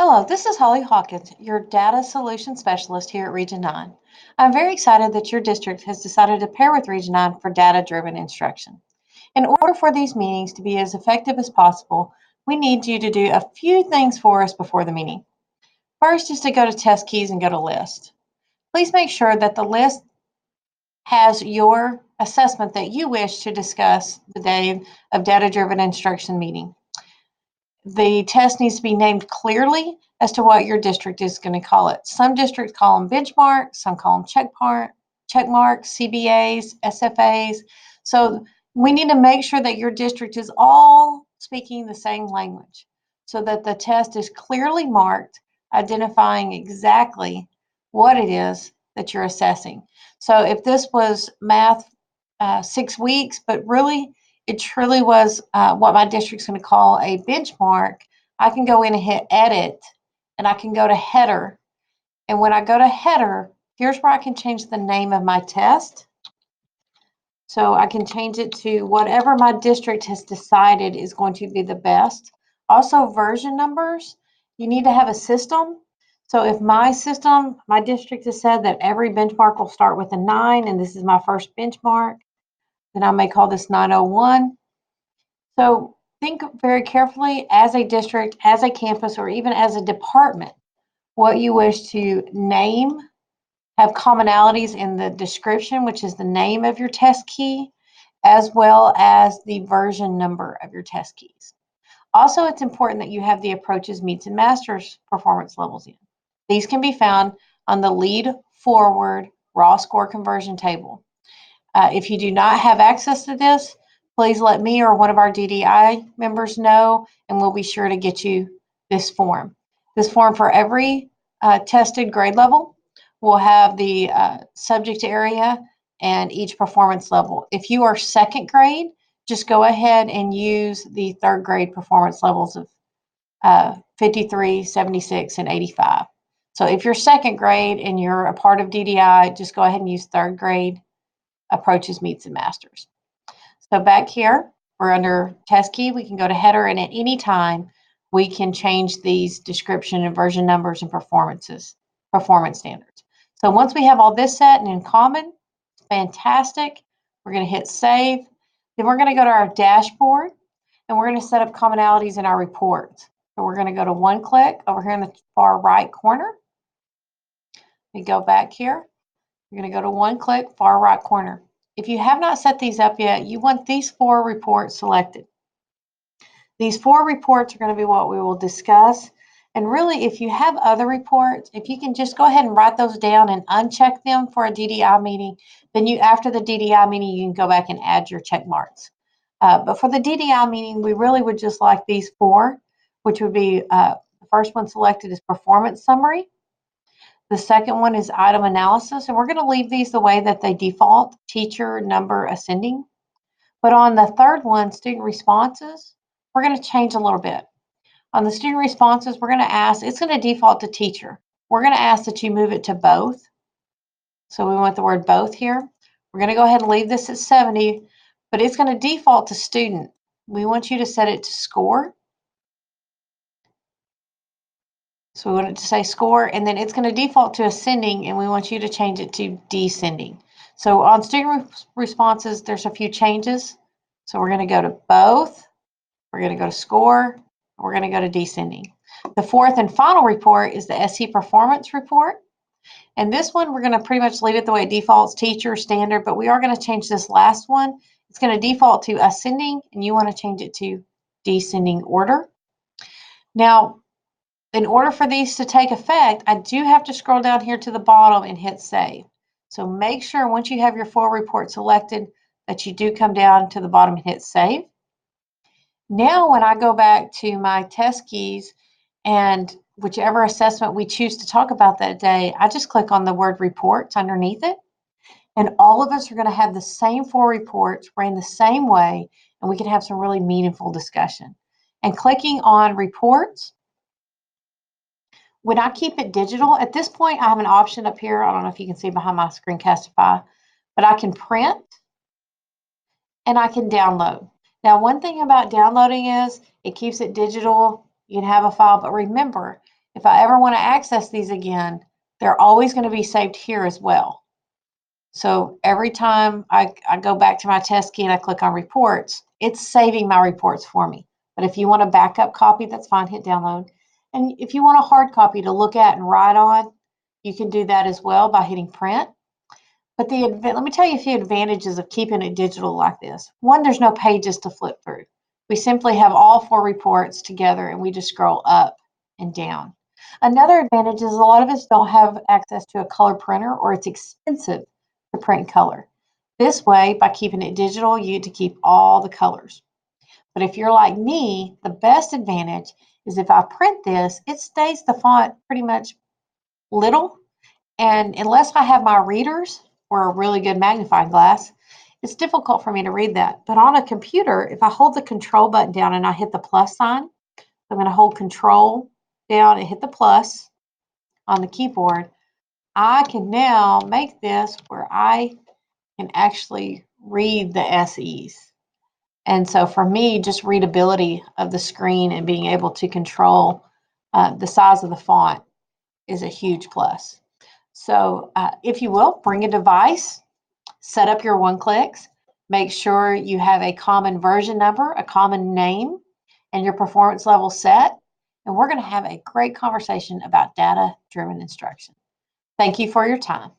Hello, this is Holly Hawkins, your Data Solution Specialist here at Region 9. I'm very excited that your district has decided to pair with Region 9 for data-driven instruction. In order for these meetings to be as effective as possible, we need you to do a few things for us before the meeting. First is to go to Test Keys and go to List. Please make sure that the list has your assessment that you wish to discuss the day of data-driven instruction meeting. The test needs to be named clearly as to what your district is going to call it. Some districts call them benchmarks, some call them check marks, CBAs, SFAs. So we need to make sure that your district is all speaking the same language so that the test is clearly marked, identifying exactly what it is that you're assessing. So if this was math 6 weeks, but really it truly was what my district's going to call a benchmark, I can go in and hit edit and I can go to header. And when I go to header, here's where I can change the name of my test. So I can change it to whatever my district has decided is going to be the best. Also, version numbers, you need to have a system. So if my system, my district has said that every benchmark will start with a 9, and this is my first benchmark, then I may call this 901. So think very carefully as a district, as a campus, or even as a department, what you wish to name, have commonalities in the description, which is the name of your test key, as well as the version number of your test keys. Also, it's important that you have the approaches, meets, and masters performance levels in. These can be found on the lead forward raw score conversion table. If you do not have access to this, please let me or one of our DDI members know, and we'll be sure to get you this form. This form for every tested grade level will have the subject area and each performance level. If you are second grade, just go ahead and use the third grade performance levels of 53, 76, and 85. So if you're second grade and you're a part of DDI, just go ahead and use third grade approaches, meets, and masters. So back here, we're under test key. We can go to header, and at any time, we can change these description and version numbers and performance standards. So once we have all this set and in common, it's fantastic. We're going to hit save. Then we're going to go to our dashboard, and we're going to set up commonalities in our reports. So we're going to go to one click over here in the far right corner. We go back here. You're going to go to one click, far right corner. If you have not set these up yet, you want these 4 reports selected. These 4 reports are going to be what we will discuss. And really, if you have other reports, if you can just go ahead and write those down and uncheck them for a DDI meeting, then after the DDI meeting, you can go back and add your check marks. But for the DDI meeting, we really would just like these 4, which would be the first one selected is performance summary. The second one is item analysis, and we're going to leave these the way that they default, teacher, number, ascending. But on the third one, student responses, we're going to change a little bit. On the student responses, we're going to ask, it's going to default to teacher. We're going to ask that you move it to both. So we want the word both here. We're going to go ahead and leave this at 70, but it's going to default to student. We want you to set it to score. So we want it to say score, and then it's going to default to ascending, and we want you to change it to descending. So on student responses, there's a few changes. So we're going to go to both, we're going to go to score, and we're going to go to descending. The fourth and final report is the SE performance report. And this one, we're going to pretty much leave it the way it defaults, teacher, standard, but we are going to change this last one. It's going to default to ascending, and you want to change it to descending order. Now, in order for these to take effect, I do have to scroll down here to the bottom and hit save. So make sure once you have your 4 reports selected that you do come down to the bottom and hit save. Now when I go back to my test keys and whichever assessment we choose to talk about that day, I just click on the word reports underneath it. And all of us are going to have the same 4 reports ran the same way, and we can have some really meaningful discussion. And clicking on reports, when I keep it digital, at this point, I have an option up here. I don't know if you can see behind my Screencastify, but I can print and I can download. Now, one thing about downloading is it keeps it digital. You can have a file, but remember, If I ever want to access these again, they're always going to be saved here as well. So every time I go back to my test key and I click on reports, it's saving my reports for me. But if you want a backup copy, that's fine, hit download. And if you want a hard copy to look at and write on, you can do that as well by hitting print. But let me tell you a few advantages of keeping it digital like this. One, there's no pages to flip through. We simply have all 4 reports together and we just scroll up and down. Another advantage is a lot of us don't have access to a color printer or it's expensive to print color. This way, by keeping it digital, you get to keep all the colors. But if you're like me, the best advantage is if I print this, it stays the font pretty much little. And unless I have my readers or a really good magnifying glass, it's difficult for me to read that. But on a computer, if I hold the control button down and I hit the plus sign, I'm going to hold control down and hit the plus on the keyboard. I can now make this where I can actually read the SEs. And so for me, just readability of the screen and being able to control the size of the font is a huge plus. So if you will, bring a device, set up your one-clicks, make sure you have a common version number, a common name, and your performance level set. And we're going to have a great conversation about data-driven instruction. Thank you for your time.